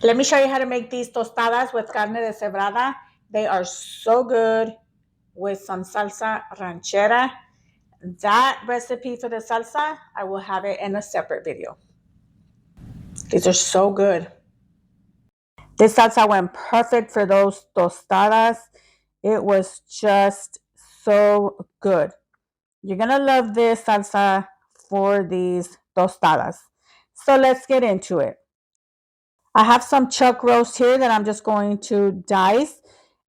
Let me show you how to make these tostadas with carne deshebrada. They are so good with some salsa ranchera. That recipe for the salsa, I will have it in a separate video. These are so good. This salsa went perfect for those tostadas. It was just so good. You're going to love this salsa for these tostadas. So let's get into it. I have some chuck roast here that I'm just going to dice.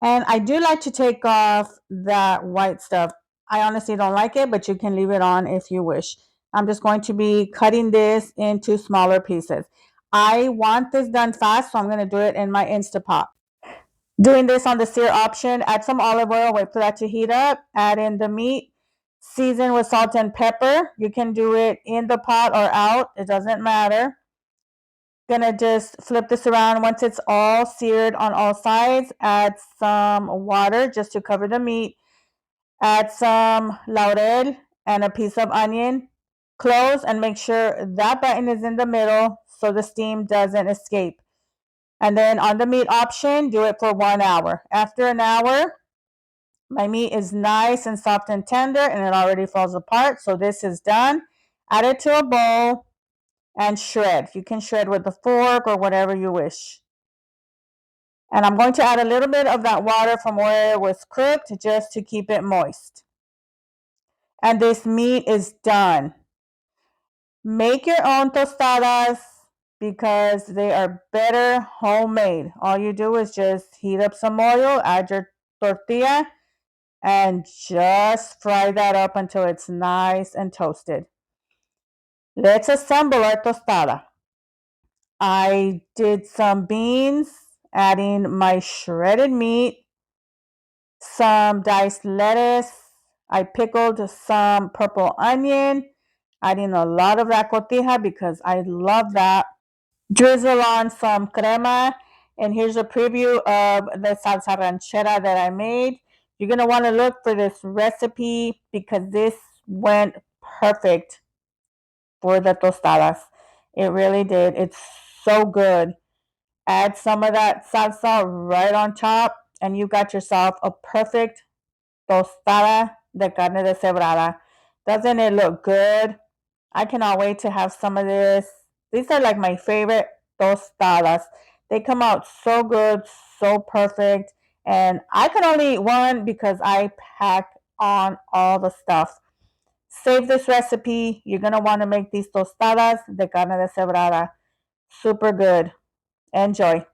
And I do like to take off that white stuff. I honestly don't like it, but you can leave it on if you wish. I'm just going to be cutting this into smaller pieces. I want this done fast, so I'm going to do it in my Instapot. Doing this on the sear option, add some olive oil, wait for that to heat up, add in the meat, season with salt and pepper. You can do it in the pot or out, it doesn't matter. Gonna just flip this around. Once it's all seared on all sides, add some water just to cover the meat. Add some laurel and a piece of onion. Close and make sure that button is in the middle so the steam doesn't escape. And then on the meat option, do it for 1 hour. After an hour, my meat is nice and soft and tender and it already falls apart. So this is done. Add it to a bowl and shred. You can shred with a fork or whatever you wish. And I'm going to add a little bit of that water from where it was cooked just to keep it moist. And this meat is done. Make your own tostadas because they are better homemade. All you do is just heat up some oil, add your tortilla, and just fry that up until it's nice and toasted. Let's assemble our tostada. I did some beans, adding my shredded meat, some diced lettuce. I pickled some purple onion, adding a lot of that Cortija because I love that. Drizzle on some crema, and here's a preview of the salsa ranchera that I made. You're going to want to look for this recipe because this went perfect for the tostadas. It really did. It's so good. Add some of that salsa right on top, and you got yourself a perfect tostada de carne deshebrada. Doesn't it look good? I cannot wait to have some of this. These are like my favorite tostadas. They come out so good, so perfect. And I can only eat one because I pack on all the stuff. Save this recipe. You're going to want to make these tostadas de carne deshebrada. Super good. Enjoy.